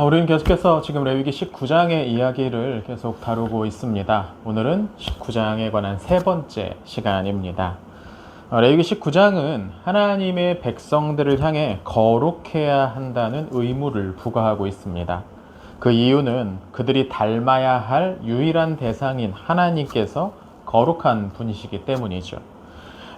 우리는 계속해서 지금 레위기 19장의 이야기를 계속 다루고 있습니다. 오늘은 19장에 관한 세 번째 시간입니다. 레위기 19장은 하나님의 백성들을 향해 거룩해야 한다는 의무를 부과하고 있습니다. 그 이유는 그들이 닮아야 할 유일한 대상인 하나님께서 거룩한 분이시기 때문이죠.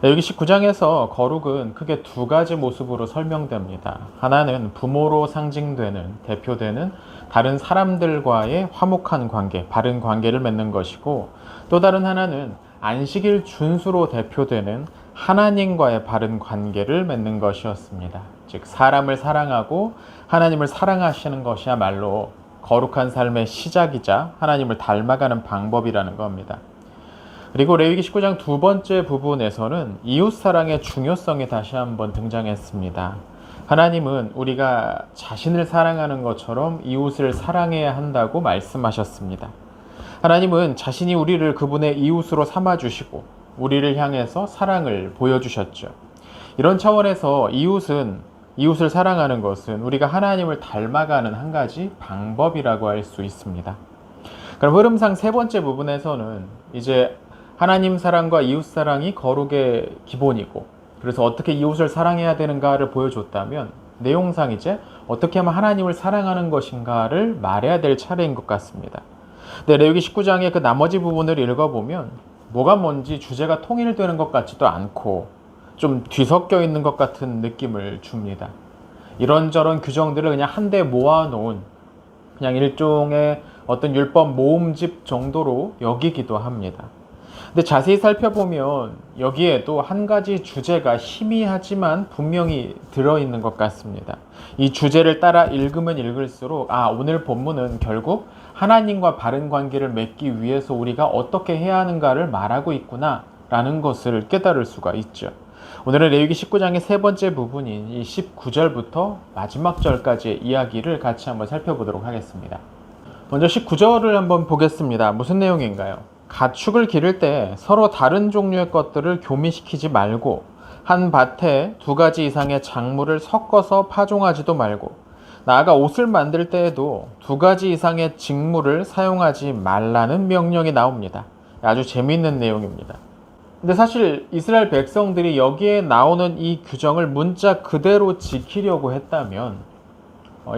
레위기 19장에서 거룩은 크게 두 가지 모습으로 설명됩니다. 하나는 부모로 상징되는, 대표되는 다른 사람들과의 화목한 관계, 바른 관계를 맺는 것이고, 또 다른 하나는 안식일 준수로 대표되는 하나님과의 바른 관계를 맺는 것이었습니다. 즉 사람을 사랑하고 하나님을 사랑하시는 것이야말로 거룩한 삶의 시작이자 하나님을 닮아가는 방법이라는 겁니다. 그리고 레위기 19장 두 번째 부분에서는 이웃사랑의 중요성이 다시 한번 등장했습니다. 하나님은 우리가 자신을 사랑하는 것처럼 이웃을 사랑해야 한다고 말씀하셨습니다. 하나님은 자신이 우리를 그분의 이웃으로 삼아주시고 우리를 향해서 사랑을 보여주셨죠. 이런 차원에서 이웃을 사랑하는 것은 우리가 하나님을 닮아가는 한 가지 방법이라고 할 수 있습니다. 그럼 흐름상 세 번째 부분에서는 이제 하나님 사랑과 이웃 사랑이 거룩의 기본이고, 그래서 어떻게 이웃을 사랑해야 되는가를 보여줬다면, 내용상 이제 어떻게 하면 하나님을 사랑하는 것인가를 말해야 될 차례인 것 같습니다. 근데 레위기 19장의 그 나머지 부분을 읽어보면 뭐가 뭔지 주제가 통일되는 것 같지도 않고 좀 뒤섞여 있는 것 같은 느낌을 줍니다. 이런저런 규정들을 그냥 한데 모아놓은 그냥 일종의 어떤 율법 모음집 정도로 여기기도 합니다. 근데 자세히 살펴보면 여기에도 한 가지 주제가 희미하지만 분명히 들어있는 것 같습니다. 이 주제를 따라 읽으면 읽을수록 오늘 본문은 결국 하나님과 바른 관계를 맺기 위해서 우리가 어떻게 해야 하는가를 말하고 있구나 라는 것을 깨달을 수가 있죠. 오늘은 레위기 19장의 세 번째 부분인 이 19절부터 마지막 절까지의 이야기를 같이 한번 살펴보도록 하겠습니다. 먼저 19절을 한번 보겠습니다. 무슨 내용인가요? 가축을 기를 때 서로 다른 종류의 것들을 교미시키지 말고 한 밭에 두 가지 이상의 작물을 섞어서 파종하지도 말고, 나아가 옷을 만들 때에도 두 가지 이상의 직물을 사용하지 말라는 명령이 나옵니다. 아주 재미있는 내용입니다. 근데 사실 이스라엘 백성들이 여기에 나오는 이 규정을 문자 그대로 지키려고 했다면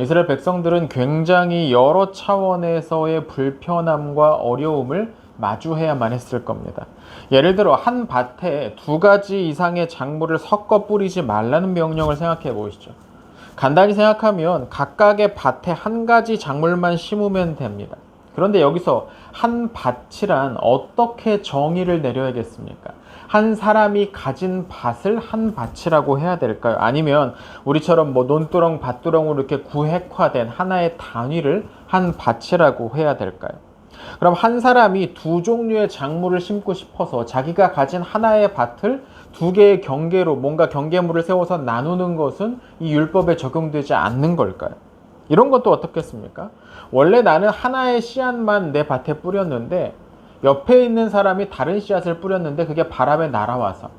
이스라엘 백성들은 굉장히 여러 차원에서의 불편함과 어려움을 마주해야만 했을 겁니다. 예를 들어 한 밭에 두 가지 이상의 작물을 섞어 뿌리지 말라는 명령을 생각해 보시죠. 간단히 생각하면 각각의 밭에 한 가지 작물만 심으면 됩니다. 그런데 여기서 한 밭이란 어떻게 정의를 내려야겠습니까? 한 사람이 가진 밭을 한 밭이라고 해야 될까요? 아니면 우리처럼 논두렁, 밭두렁으로 이렇게 구획화된 하나의 단위를 한 밭이라고 해야 될까요? 그럼 한 사람이 두 종류의 작물을 심고 싶어서 자기가 가진 하나의 밭을 두 개의 경계로 뭔가 경계물을 세워서 나누는 것은 이 율법에 적용되지 않는 걸까요? 이런 것도 어떻겠습니까? 원래 나는 하나의 씨앗만 내 밭에 뿌렸는데 옆에 있는 사람이 다른 씨앗을 뿌렸는데 그게 바람에 날아와서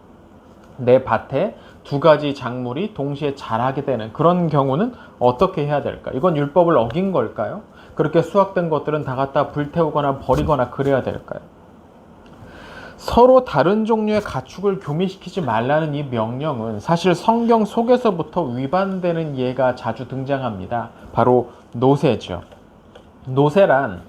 내 밭에 두 가지 작물이 동시에 자라게 되는 그런 경우는 어떻게 해야 될까? 이건 율법을 어긴 걸까요? 그렇게 수확된 것들은 다 갖다 불태우거나 버리거나 그래야 될까요? 서로 다른 종류의 가축을 교미시키지 말라는 이 명령은 사실 성경 속에서부터 위반되는 예가 자주 등장합니다. 바로 노새죠. 노새란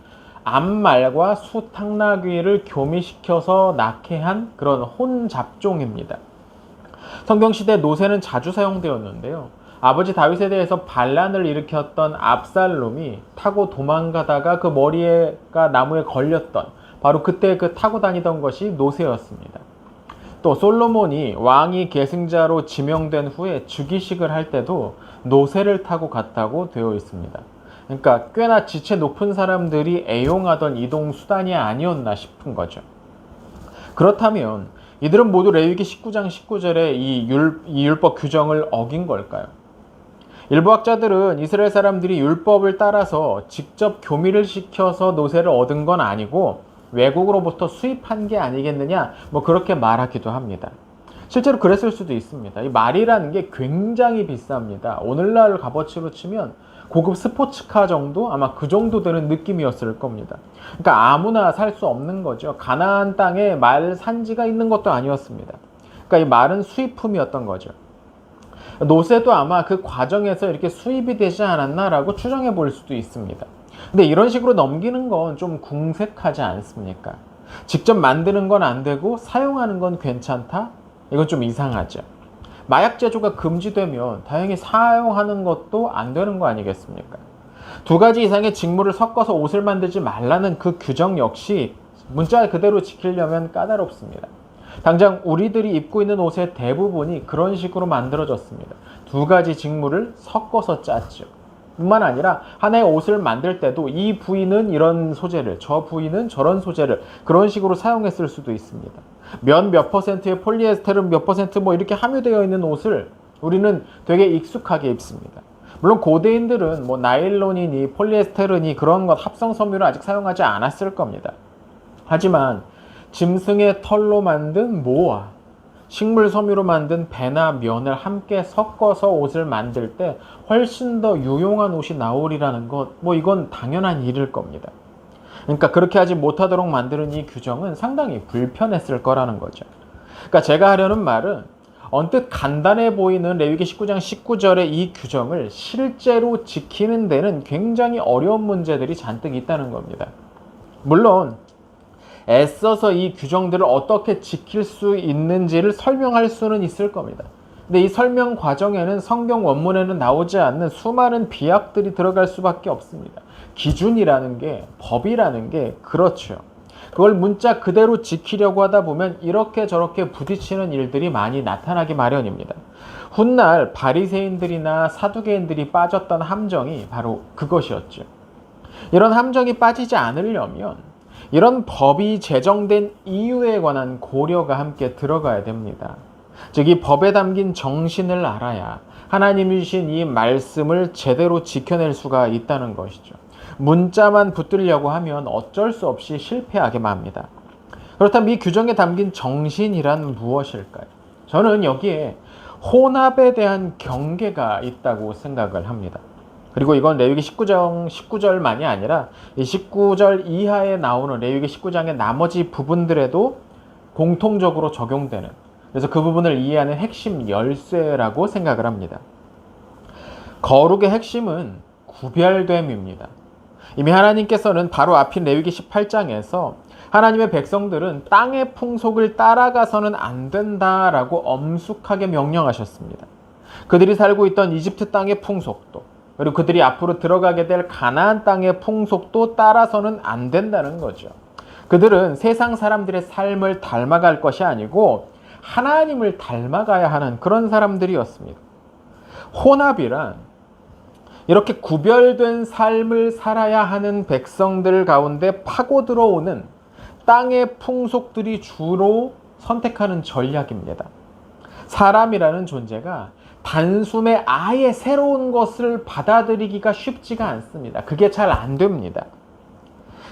암말과 수탕나귀를 교미시켜서 낳게 한 그런 혼잡종입니다. 성경시대 노새는 자주 사용되었는데요. 아버지 다윗에 대해서 반란을 일으켰던 압살롬이 타고 도망가다가 그 머리가 나무에 걸렸던 바로 그때 그 타고 다니던 것이 노새였습니다. 또 솔로몬이 왕위 계승자로 지명된 후에 즉위식을 할 때도 노새를 타고 갔다고 되어 있습니다. 그러니까 꽤나 지체 높은 사람들이 애용하던 이동 수단이 아니었나 싶은 거죠. 그렇다면 이들은 모두 레위기 19장 19절의 이 율법 규정을 어긴 걸까요? 일부 학자들은 이스라엘 사람들이 율법을 따라서 직접 교미를 시켜서 노새를 얻은 건 아니고 외국으로부터 수입한 게 아니겠느냐 그렇게 말하기도 합니다. 실제로 그랬을 수도 있습니다. 이 말이라는 게 굉장히 비쌉니다. 오늘날 값어치로 치면 고급 스포츠카 정도? 아마 그 정도 되는 느낌이었을 겁니다. 그러니까 아무나 살 수 없는 거죠. 가나안 땅에 말 산지가 있는 것도 아니었습니다. 그러니까 이 말은 수입품이었던 거죠. 노새도 아마 그 과정에서 이렇게 수입이 되지 않았나라고 추정해 볼 수도 있습니다. 근데 이런 식으로 넘기는 건 좀 궁색하지 않습니까? 직접 만드는 건 안 되고 사용하는 건 괜찮다? 이건 좀 이상하죠. 마약 제조가 금지되면 당연히 사용하는 것도 안 되는 거 아니겠습니까? 두 가지 이상의 직물을 섞어서 옷을 만들지 말라는 그 규정 역시 문자 그대로 지키려면 까다롭습니다. 당장 우리들이 입고 있는 옷의 대부분이 그런 식으로 만들어졌습니다. 두 가지 직물을 섞어서 짰죠. 뿐만 아니라 하나의 옷을 만들 때도 이 부위는 이런 소재를, 저 부위는 저런 소재를 그런 식으로 사용했을 수도 있습니다. 면 몇 퍼센트에 폴리에스테르 몇 퍼센트 뭐 이렇게 함유되어 있는 옷을 우리는 되게 익숙하게 입습니다. 물론 고대인들은 뭐 나일론이니 폴리에스테르니 그런 것 합성 섬유를 아직 사용하지 않았을 겁니다. 하지만 짐승의 털로 만든 모와 식물 섬유로 만든 배나 면을 함께 섞어서 옷을 만들 때 훨씬 더 유용한 옷이 나오리라는 것, 뭐 이건 당연한 일일 겁니다. 그러니까 그렇게 하지 못하도록 만드는 이 규정은 상당히 불편했을 거라는 거죠. 그러니까 제가 하려는 말은 언뜻 간단해 보이는 레위기 19장 19절의 이 규정을 실제로 지키는 데는 굉장히 어려운 문제들이 잔뜩 있다는 겁니다. 물론 애써서 이 규정들을 어떻게 지킬 수 있는지를 설명할 수는 있을 겁니다. 근데 이 설명 과정에는 성경 원문에는 나오지 않는 수많은 비약들이 들어갈 수밖에 없습니다. 기준이라는 게, 법이라는 게 그렇죠. 그걸 문자 그대로 지키려고 하다 보면 이렇게 저렇게 부딪히는 일들이 많이 나타나기 마련입니다. 훗날 바리새인들이나 사두개인들이 빠졌던 함정이 바로 그것이었죠. 이런 함정이 빠지지 않으려면 이런 법이 제정된 이유에 관한 고려가 함께 들어가야 됩니다. 즉 이 법에 담긴 정신을 알아야 하나님이 주신 이 말씀을 제대로 지켜낼 수가 있다는 것이죠. 문자만 붙들려고 하면 어쩔 수 없이 실패하게 맙니다. 그렇다면 이 규정에 담긴 정신이란 무엇일까요? 저는 여기에 혼합에 대한 경계가 있다고 생각을 합니다. 그리고 이건 레위기 19장 19절만이 아니라 이 19절 이하에 나오는 레위기 19장의 나머지 부분들에도 공통적으로 적용되는, 그래서 그 부분을 이해하는 핵심 열쇠라고 생각을 합니다. 거룩의 핵심은 구별됨입니다. 이미 하나님께서는 바로 앞인 레위기 18장에서 하나님의 백성들은 땅의 풍속을 따라가서는 안 된다라고 엄숙하게 명령하셨습니다. 그들이 살고 있던 이집트 땅의 풍속도, 그리고 그들이 앞으로 들어가게 될 가나안 땅의 풍속도 따라서는 안 된다는 거죠. 그들은 세상 사람들의 삶을 닮아갈 것이 아니고 하나님을 닮아가야 하는 그런 사람들이었습니다. 혼합이란 이렇게 구별된 삶을 살아야 하는 백성들 가운데 파고 들어오는 땅의 풍속들이 주로 선택하는 전략입니다. 사람이라는 존재가 단숨에 아예 새로운 것을 받아들이기가 쉽지가 않습니다. 그게 잘 안 됩니다.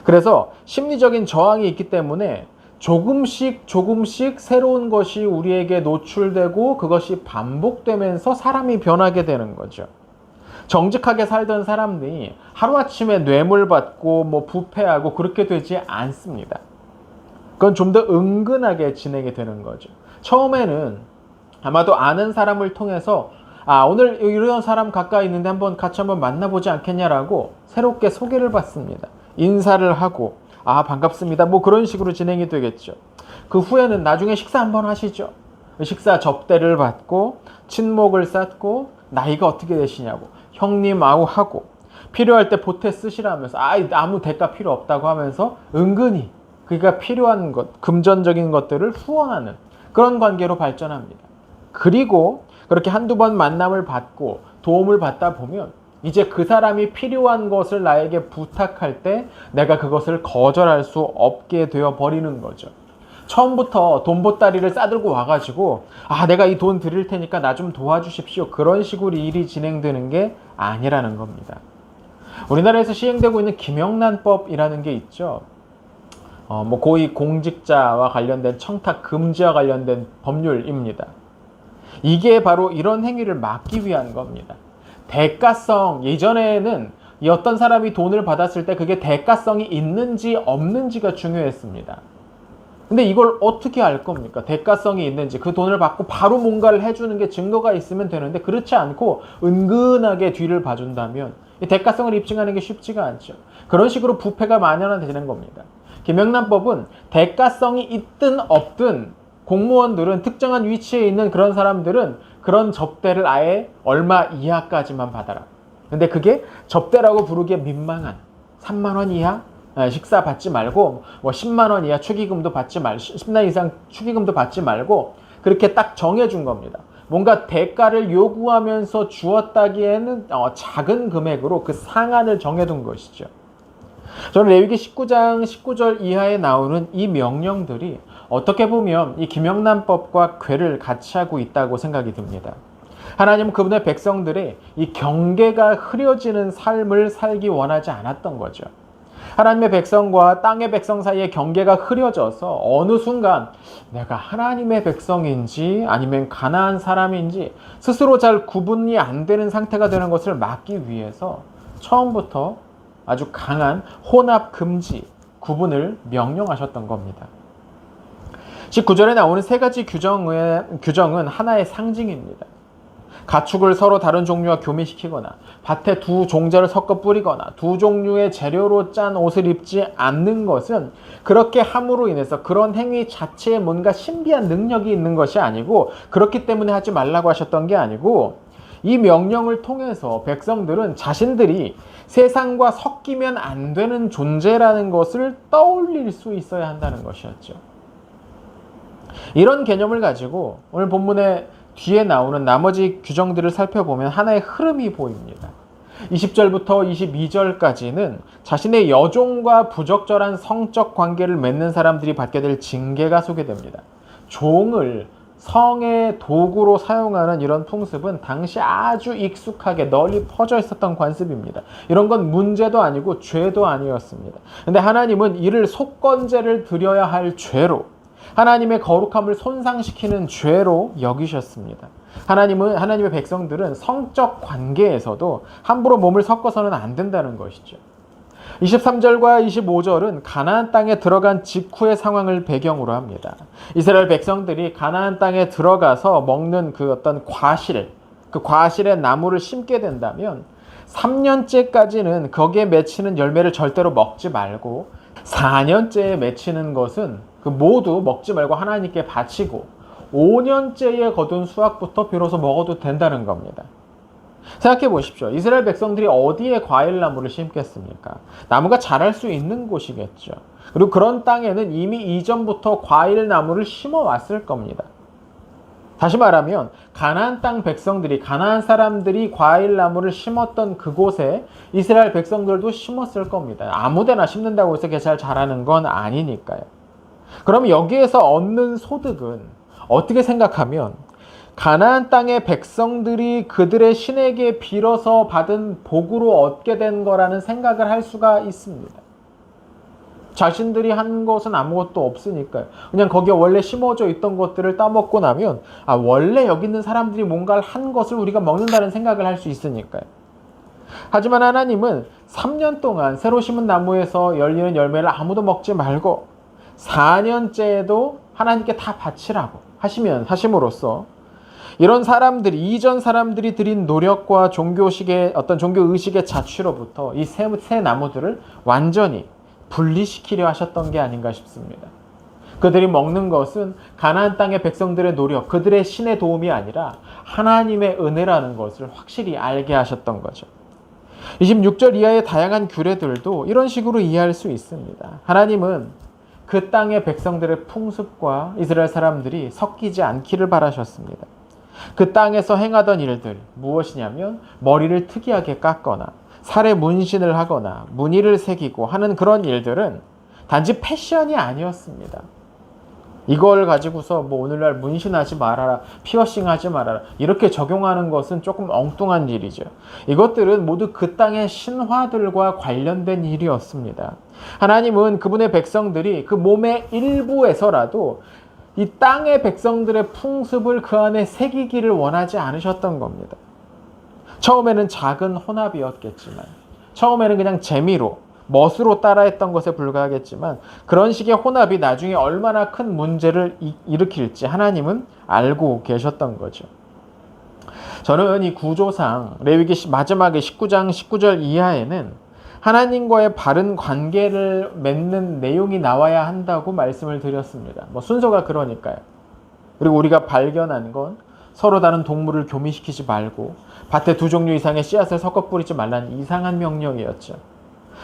그래서 심리적인 저항이 있기 때문에 조금씩 새로운 것이 우리에게 노출되고 그것이 반복되면서 사람이 변하게 되는 거죠. 정직하게 살던 사람들이 하루아침에 뇌물받고 뭐 부패하고 그렇게 되지 않습니다. 그건 좀 더 은근하게 진행이 되는 거죠. 처음에는 아마도 아는 사람을 통해서 오늘 이런 사람 가까이 있는데 같이 한번 만나보지 않겠냐라고 새롭게 소개를 받습니다. 인사를 하고 반갑습니다. 뭐 그런 식으로 진행이 되겠죠. 그 후에는 나중에 식사 한번 하시죠. 식사 접대를 받고 친목을 쌓고 나이가 어떻게 되시냐고 형님 하고 필요할 때 보태 쓰시라면서 아무 대가 필요 없다고 하면서 은근히 그가 필요한 것, 금전적인 것들을 후원하는 그런 관계로 발전합니다. 그리고 그렇게 한두 번 만남을 받고 도움을 받다 보면 이제 그 사람이 필요한 것을 나에게 부탁할 때 내가 그것을 거절할 수 없게 되어 버리는 거죠. 처음부터 돈 보따리를 싸들고 와가지고 내가 이 돈 드릴 테니까 나 좀 도와주십시오. 그런 식으로 일이 진행되는 게 아니라는 겁니다. 우리나라에서 시행되고 있는 김영란법이라는 게 있죠. 고위 공직자와 관련된 청탁 금지와 관련된 법률입니다. 이게 바로 이런 행위를 막기 위한 겁니다. 대가성, 예전에는 이 어떤 사람이 돈을 받았을 때 그게 대가성이 있는지 없는지가 중요했습니다. 근데 이걸 어떻게 알 겁니까? 대가성이 있는지, 그 돈을 받고 바로 뭔가를 해주는 게 증거가 있으면 되는데, 그렇지 않고 은근하게 뒤를 봐준다면 이 대가성을 입증하는 게 쉽지가 않죠. 그런 식으로 부패가 만연화되는 겁니다. 김영란법은 대가성이 있든 없든 공무원들은, 특정한 위치에 있는 그런 사람들은 그런 접대를 아예 얼마 이하까지만 받아라. 근데 그게 접대라고 부르기에 민망한 3만 원 이하 식사 받지 말고, 뭐 10만 원 이하 축의금도 받지 말, 10만 이상 축의금도 받지 말고, 그렇게 딱 정해준 겁니다. 뭔가 대가를 요구하면서 주었다기에는 작은 금액으로 그 상한을 정해둔 것이죠. 저는 레위기 19장 19절 이하에 나오는 이 명령들이 어떻게 보면 이 김영란법과 궤를 같이 하고 있다고 생각이 듭니다. 하나님은 그분의 백성들의 이 경계가 흐려지는 삶을 살기 원하지 않았던 거죠. 하나님의 백성과 땅의 백성 사이의 경계가 흐려져서 어느 순간 내가 하나님의 백성인지 아니면 가나안 사람인지 스스로 잘 구분이 안 되는 상태가 되는 것을 막기 위해서 처음부터 아주 강한 혼합 금지 구분을 명령하셨던 겁니다. 19절에 나오는 세 가지 규정은 하나의 상징입니다. 가축을 서로 다른 종류와 교미시키거나, 밭에 두 종자를 섞어 뿌리거나, 두 종류의 재료로 짠 옷을 입지 않는 것은 그렇게 함으로 인해서 그런 행위 자체에 뭔가 신비한 능력이 있는 것이 아니고, 그렇기 때문에 하지 말라고 하셨던 게 아니고, 이 명령을 통해서 백성들은 자신들이 세상과 섞이면 안 되는 존재라는 것을 떠올릴 수 있어야 한다는 것이었죠. 이런 개념을 가지고 오늘 본문에 뒤에 나오는 나머지 규정들을 살펴보면 하나의 흐름이 보입니다. 20절부터 22절까지는 자신의 여종과 부적절한 성적 관계를 맺는 사람들이 받게 될 징계가 소개됩니다. 종을 성의 도구로 사용하는 이런 풍습은 당시 아주 익숙하게 널리 퍼져 있었던 관습입니다. 이런 건 문제도 아니고 죄도 아니었습니다. 근데 하나님은 이를 속건제를 드려야 할 죄로, 하나님의 거룩함을 손상시키는 죄로 여기셨습니다. 하나님의 백성들은 성적 관계에서도 함부로 몸을 섞어서는 안 된다는 것이죠. 23절과 25절은 가나안 땅에 들어간 직후의 상황을 배경으로 합니다. 이스라엘 백성들이 가나안 땅에 들어가서 먹는 그 어떤 과실, 그 과실의 나무를 심게 된다면 3년째까지는 거기에 맺히는 열매를 절대로 먹지 말고, 4년째에 맺히는 것은 그 모두 먹지 말고 하나님께 바치고, 5년째에 거둔 수확부터 비로소 먹어도 된다는 겁니다. 생각해 보십시오. 이스라엘 백성들이 어디에 과일나무를 심겠습니까? 나무가 자랄 수 있는 곳이겠죠. 그리고 그런 땅에는 이미 이전부터 과일나무를 심어왔을 겁니다. 다시 말하면 가나안 땅 백성들이, 가나안 사람들이 과일나무를 심었던 그곳에 이스라엘 백성들도 심었을 겁니다. 아무데나 심는다고 해서 그게 잘 자라는 건 아니니까요. 그럼 여기에서 얻는 소득은 어떻게 생각하면 가나안 땅의 백성들이 그들의 신에게 빌어서 받은 복으로 얻게 된 거라는 생각을 할 수가 있습니다. 자신들이 한 것은 아무것도 없으니까요. 그냥 거기에 원래 심어져 있던 것들을 따먹고 나면 원래 여기 있는 사람들이 뭔가를 한 것을 우리가 먹는다는 생각을 할 수 있으니까요. 하지만 하나님은 3년 동안 새로 심은 나무에서 열리는 열매를 아무도 먹지 말고 4년째에도 하나님께 다 바치라고 하심으로써 이런 사람들이, 이전 사람들이 들인 노력과 종교의식의 자취로부터 이 새 나무들을 완전히 분리시키려 하셨던 게 아닌가 싶습니다. 그들이 먹는 것은 가나안 땅의 백성들의 노력, 그들의 신의 도움이 아니라 하나님의 은혜라는 것을 확실히 알게 하셨던 거죠. 26절 이하의 다양한 규례들도 이런 식으로 이해할 수 있습니다. 하나님은 그 땅의 백성들의 풍습과 이스라엘 사람들이 섞이지 않기를 바라셨습니다. 그 땅에서 행하던 일들, 무엇이냐면 머리를 특이하게 깎거나 살에 문신을 하거나 무늬를 새기고 하는 그런 일들은 단지 패션이 아니었습니다. 이걸 가지고서 오늘날 문신하지 말아라, 피어싱하지 말아라, 이렇게 적용하는 것은 조금 엉뚱한 일이죠. 이것들은 모두 그 땅의 신화들과 관련된 일이었습니다. 하나님은 그분의 백성들이 그 몸의 일부에서라도 이 땅의 백성들의 풍습을 그 안에 새기기를 원하지 않으셨던 겁니다. 처음에는 작은 혼합이었겠지만, 처음에는 그냥 재미로, 멋으로 따라했던 것에 불과하겠지만, 그런 식의 혼합이 나중에 얼마나 큰 문제를 일으킬지 하나님은 알고 계셨던 거죠. 저는 이 구조상 레위기 마지막에 19장 19절 이하에는 하나님과의 바른 관계를 맺는 내용이 나와야 한다고 말씀을 드렸습니다. 순서가 그러니까요. 그리고 우리가 발견한 건 서로 다른 동물을 교미시키지 말고 밭에 두 종류 이상의 씨앗을 섞어 뿌리지 말라는 이상한 명령이었죠.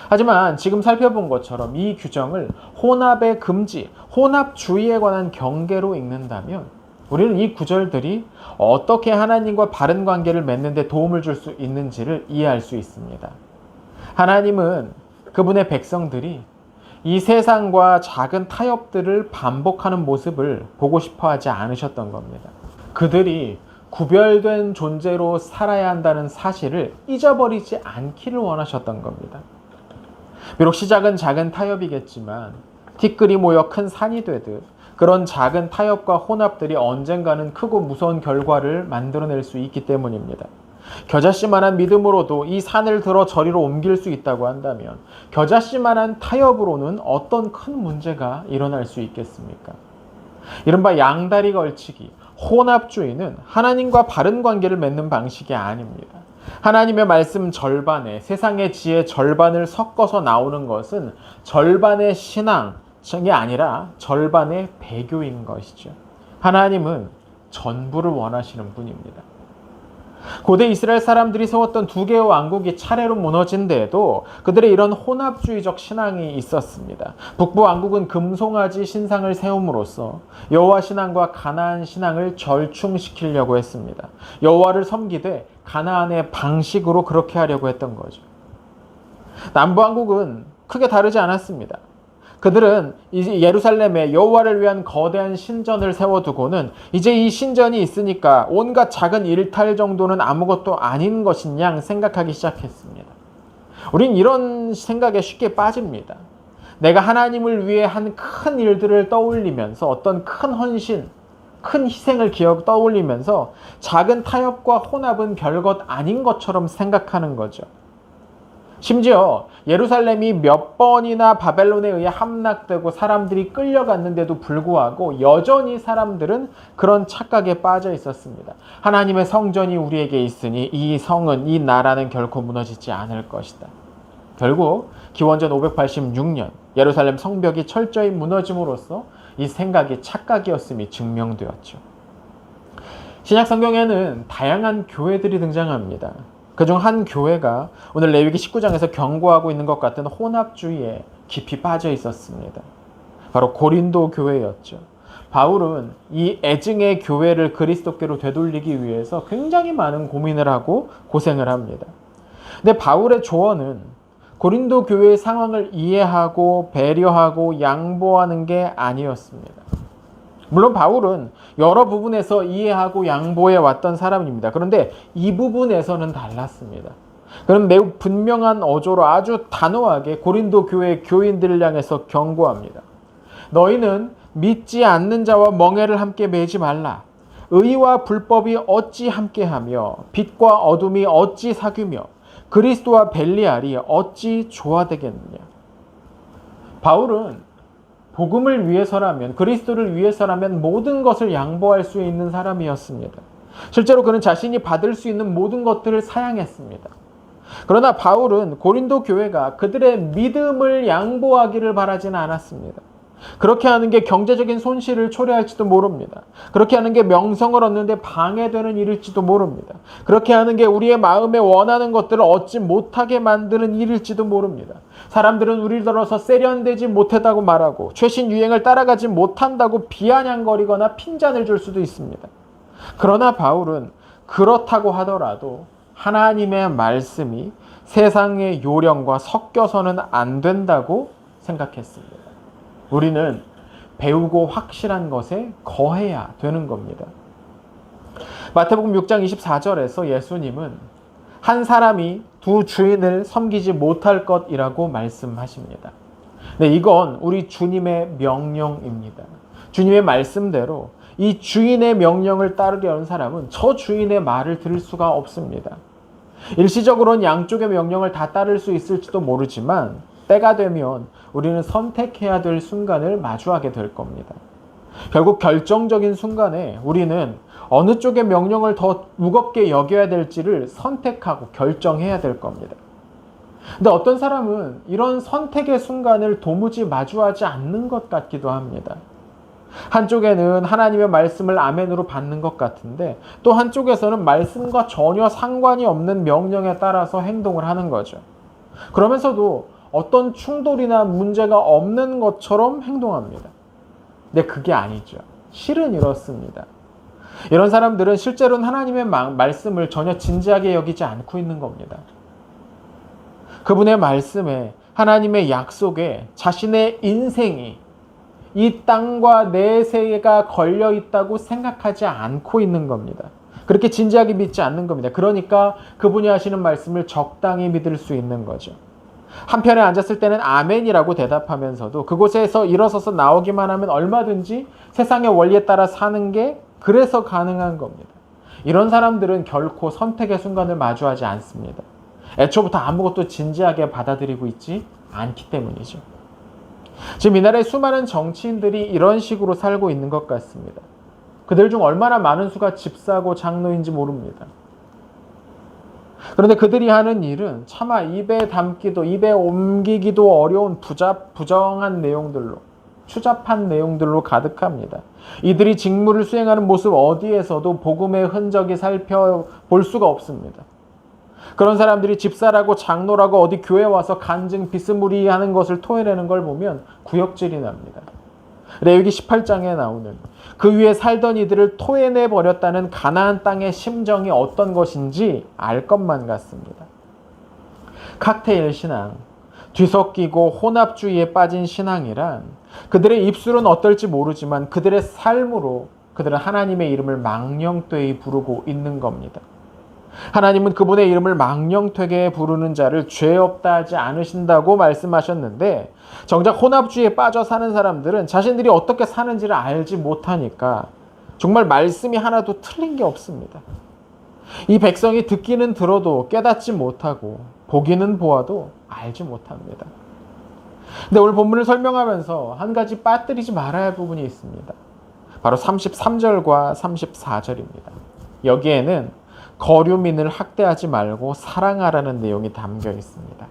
하지만 지금 살펴본 것처럼 이 규정을 혼합의 금지, 혼합주의에 관한 경계로 읽는다면 우리는 이 구절들이 어떻게 하나님과 바른 관계를 맺는 데 도움을 줄 수 있는지를 이해할 수 있습니다. 하나님은 그분의 백성들이 이 세상과 작은 타협들을 반복하는 모습을 보고 싶어 하지 않으셨던 겁니다. 그들이 구별된 존재로 살아야 한다는 사실을 잊어버리지 않기를 원하셨던 겁니다. 비록 시작은 작은 타협이겠지만 티끌이 모여 큰 산이 되듯 그런 작은 타협과 혼합들이 언젠가는 크고 무서운 결과를 만들어낼 수 있기 때문입니다. 겨자씨만한 믿음으로도 이 산을 들어 저리로 옮길 수 있다고 한다면 겨자씨만한 타협으로는 어떤 큰 문제가 일어날 수 있겠습니까? 이른바 양다리 걸치기, 혼합주의는 하나님과 바른 관계를 맺는 방식이 아닙니다. 하나님의 말씀 절반에 세상의 지혜 절반을 섞어서 나오는 것은 절반의 신앙이 아니라 절반의 배교인 것이죠. 하나님은 전부를 원하시는 분입니다. 고대 이스라엘 사람들이 세웠던 두 개의 왕국이 차례로 무너진 데에도 그들의 이런 혼합주의적 신앙이 있었습니다. 북부 왕국은 금송아지 신상을 세움으로써 여호와 신앙과 가나안 신앙을 절충시키려고 했습니다. 여호와를 섬기되 가나안의 방식으로 그렇게 하려고 했던 거죠. 남부 왕국은 크게 다르지 않았습니다. 그들은 이제 예루살렘에 여호와를 위한 거대한 신전을 세워두고는 이제 이 신전이 있으니까 온갖 작은 일탈 정도는 아무것도 아닌 것인 양 생각하기 시작했습니다. 우린 이런 생각에 쉽게 빠집니다. 내가 하나님을 위해 한 큰 일들을 떠올리면서 어떤 큰 헌신, 큰 희생을 떠올리면서 작은 타협과 혼합은 별것 아닌 것처럼 생각하는 거죠. 심지어 예루살렘이 몇 번이나 바벨론에 의해 함락되고 사람들이 끌려갔는데도 불구하고 여전히 사람들은 그런 착각에 빠져 있었습니다. 하나님의 성전이 우리에게 있으니 이 성은, 이 나라는 결코 무너지지 않을 것이다. 결국 기원전 586년 예루살렘 성벽이 철저히 무너짐으로써 이 생각이 착각이었음이 증명되었죠. 신약 성경에는 다양한 교회들이 등장합니다. 그중 한 교회가 오늘 레위기 19장에서 경고하고 있는 것 같은 혼합주의에 깊이 빠져 있었습니다. 바로 고린도 교회였죠. 바울은 이 애증의 교회를 그리스도께로 되돌리기 위해서 굉장히 많은 고민을 하고 고생을 합니다. 근데 바울의 조언은 고린도 교회의 상황을 이해하고 배려하고 양보하는 게 아니었습니다. 물론 바울은 여러 부분에서 이해하고 양보해 왔던 사람입니다. 그런데 이 부분에서는 달랐습니다. 그럼 매우 분명한 어조로 아주 단호하게 고린도 교회 교인들을 향해서 경고합니다. 너희는 믿지 않는 자와 멍에를 함께 매지 말라. 의와 불법이 어찌 함께하며 빛과 어둠이 어찌 사귀며 그리스도와 벨리알이 어찌 조화되겠느냐. 바울은 복음을 위해서라면, 그리스도를 위해서라면 모든 것을 양보할 수 있는 사람이었습니다. 실제로 그는 자신이 받을 수 있는 모든 것들을 사양했습니다. 그러나 바울은 고린도 교회가 그들의 믿음을 양보하기를 바라지는 않았습니다. 그렇게 하는 게 경제적인 손실을 초래할지도 모릅니다. 그렇게 하는 게 명성을 얻는데 방해되는 일일지도 모릅니다. 그렇게 하는 게 우리의 마음에 원하는 것들을 얻지 못하게 만드는 일일지도 모릅니다. 사람들은 우리를 들어서 세련되지 못했다고 말하고 최신 유행을 따라가지 못한다고 비아냥거리거나 핀잔을 줄 수도 있습니다. 그러나 바울은 그렇다고 하더라도 하나님의 말씀이 세상의 요령과 섞여서는 안 된다고 생각했습니다. 우리는 배우고 확실한 것에 거해야 되는 겁니다. 마태복음 6장 24절에서 예수님은 한 사람이 두 주인을 섬기지 못할 것이라고 말씀하십니다. 네, 이건 우리 주님의 명령입니다. 주님의 말씀대로 이 주인의 명령을 따르려는 사람은 저 주인의 말을 들을 수가 없습니다. 일시적으로는 양쪽의 명령을 다 따를 수 있을지도 모르지만 때가 되면 우리는 선택해야 될 순간을 마주하게 될 겁니다. 결국 결정적인 순간에 우리는 어느 쪽의 명령을 더 무겁게 여겨야 될지를 선택하고 결정해야 될 겁니다. 근데 어떤 사람은 이런 선택의 순간을 도무지 마주하지 않는 것 같기도 합니다. 한쪽에는 하나님의 말씀을 아멘으로 받는 것 같은데 또 한쪽에서는 말씀과 전혀 상관이 없는 명령에 따라서 행동을 하는 거죠. 그러면서도 어떤 충돌이나 문제가 없는 것처럼 행동합니다. 근데 그게 아니죠. 실은 이렇습니다. 이런 사람들은 실제로는 하나님의 말씀을 전혀 진지하게 여기지 않고 있는 겁니다. 그분의 말씀에, 하나님의 약속에 자신의 인생이 이 땅과 내세가 걸려 있다고 생각하지 않고 있는 겁니다. 그렇게 진지하게 믿지 않는 겁니다. 그러니까 그분이 하시는 말씀을 적당히 믿을 수 있는 거죠. 한편에 앉았을 때는 아멘이라고 대답하면서도 그곳에서 일어서서 나오기만 하면 얼마든지 세상의 원리에 따라 사는 게 그래서 가능한 겁니다. 이런 사람들은 결코 선택의 순간을 마주하지 않습니다. 애초부터 아무것도 진지하게 받아들이고 있지 않기 때문이죠. 지금 이 나라의 수많은 정치인들이 이런 식으로 살고 있는 것 같습니다. 그들 중 얼마나 많은 수가 집사고 장로인지 모릅니다. 그런데 그들이 하는 일은 차마 입에 담기도, 입에 옮기기도 어려운 부정한 내용들로, 추잡한 내용들로 가득합니다. 이들이 직무를 수행하는 모습 어디에서도 복음의 흔적이 살펴볼 수가 없습니다. 그런 사람들이 집사라고 장로라고 어디 교회 와서 간증 비스무리하는 것을 토해내는 걸 보면 구역질이 납니다. 레위기 18장에 나오는 그 위에 살던 이들을 토해내 버렸다는 가나안 땅의 심정이 어떤 것인지 알 것만 같습니다. 칵테일 신앙, 뒤섞이고 혼합주의에 빠진 신앙이란 그들의 입술은 어떨지 모르지만 그들의 삶으로 그들은 하나님의 이름을 망령되이 부르고 있는 겁니다. 하나님은 그분의 이름을 망령되게 부르는 자를 죄 없다 하지 않으신다고 말씀하셨는데 정작 혼합주의에 빠져 사는 사람들은 자신들이 어떻게 사는지를 알지 못하니까 정말 말씀이 하나도 틀린 게 없습니다. 이 백성이 듣기는 들어도 깨닫지 못하고 보기는 보아도 알지 못합니다. 근데 오늘 본문을 설명하면서 한 가지 빠뜨리지 말아야 할 부분이 있습니다. 바로 33절과 34절입니다. 여기에는 거류민을 학대하지 말고 사랑하라는 내용이 담겨 있습니다.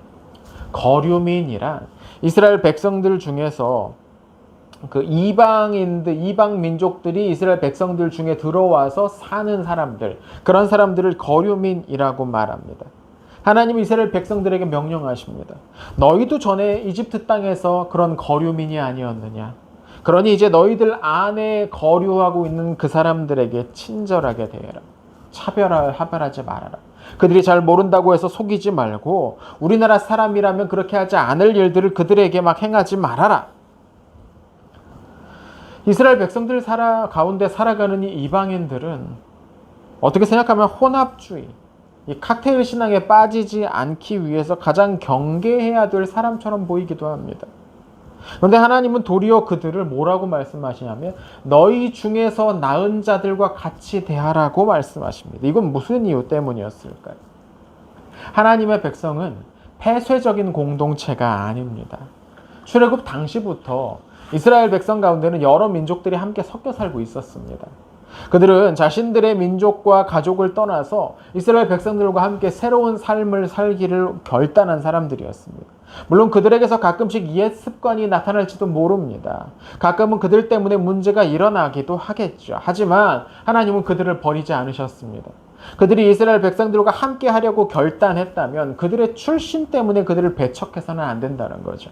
거류민이란 이스라엘 백성들 중에서 그 이방 민족들이 이스라엘 백성들 중에 들어와서 사는 사람들, 그런 사람들을 거류민이라고 말합니다. 하나님은 이스라엘 백성들에게 명령하십니다. 너희도 전에 이집트 땅에서 그런 거류민이 아니었느냐? 그러니 이제 너희들 안에 거류하고 있는 그 사람들에게 친절하게 대해라. 차별하지 말아라. 그들이 잘 모른다고 해서 속이지 말고 우리나라 사람이라면 그렇게 하지 않을 일들을 그들에게 막 행하지 말아라. 이스라엘 백성들 가운데 살아가는 이 이방인들은 어떻게 생각하면 혼합주의, 이 칵테일 신앙에 빠지지 않기 위해서 가장 경계해야 될 사람처럼 보이기도 합니다. 그런데 하나님은 도리어 그들을 뭐라고 말씀하시냐면 너희 중에서 나은 자들과 같이 대하라고 말씀하십니다. 이건 무슨 이유 때문이었을까요? 하나님의 백성은 폐쇄적인 공동체가 아닙니다. 출애굽 당시부터 이스라엘 백성 가운데는 여러 민족들이 함께 섞여 살고 있었습니다. 그들은 자신들의 민족과 가족을 떠나서 이스라엘 백성들과 함께 새로운 삶을 살기를 결단한 사람들이었습니다. 물론 그들에게서 가끔씩 옛 습관이 나타날지도 모릅니다. 가끔은 그들 때문에 문제가 일어나기도 하겠죠. 하지만 하나님은 그들을 버리지 않으셨습니다. 그들이 이스라엘 백성들과 함께 하려고 결단했다면 그들의 출신 때문에 그들을 배척해서는 안 된다는 거죠.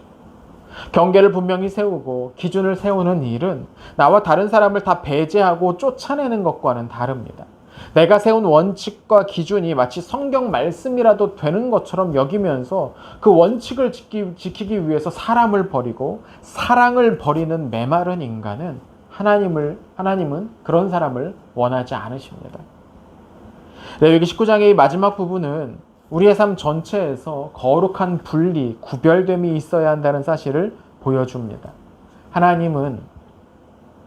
경계를 분명히 세우고 기준을 세우는 일은 나와 다른 사람을 다 배제하고 쫓아내는 것과는 다릅니다. 내가 세운 원칙과 기준이 마치 성경 말씀이라도 되는 것처럼 여기면서 그 원칙을 지키기 위해서 사람을 버리고 사랑을 버리는 메마른 인간은 하나님은 그런 사람을 원하지 않으십니다. 레위기 19장의 이 마지막 부분은 우리의 삶 전체에서 거룩한 분리, 구별됨이 있어야 한다는 사실을 보여줍니다. 하나님은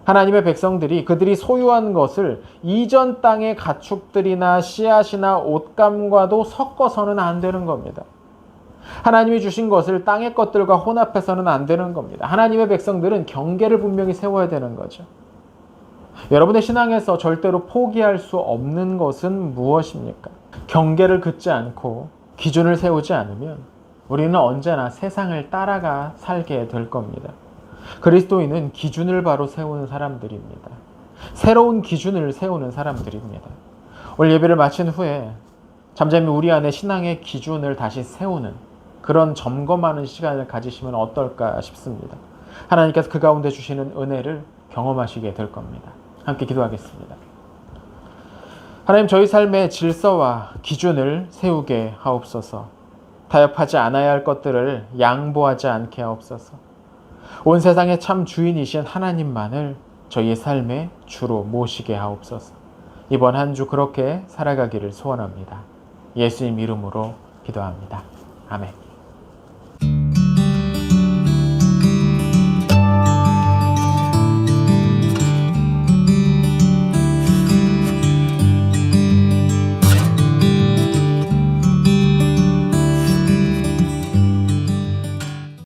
하나님의 백성들이 그들이 소유한 것을 이전 땅의 가축들이나 씨앗이나 옷감과도 섞어서는 안 되는 겁니다. 하나님이 주신 것을 땅의 것들과 혼합해서는 안 되는 겁니다. 하나님의 백성들은 경계를 분명히 세워야 되는 거죠. 여러분의 신앙에서 절대로 포기할 수 없는 것은 무엇입니까? 경계를 긋지 않고 기준을 세우지 않으면 우리는 언제나 세상을 따라가 살게 될 겁니다. 그리스도인은 기준을 바로 세우는 사람들입니다. 새로운 기준을 세우는 사람들입니다. 오늘 예배를 마친 후에 잠잠히 우리 안에 신앙의 기준을 다시 세우는 그런 점검하는 시간을 가지시면 어떨까 싶습니다. 하나님께서 그 가운데 주시는 은혜를 경험하시게 될 겁니다. 함께 기도하겠습니다. 하나님, 저희 삶의 질서와 기준을 세우게 하옵소서. 타협하지 않아야 할 것들을 양보하지 않게 하옵소서. 온 세상의 참 주인이신 하나님만을 저희의 삶의 주로 모시게 하옵소서. 이번 한 주 그렇게 살아가기를 소원합니다. 예수님 이름으로 기도합니다. 아멘.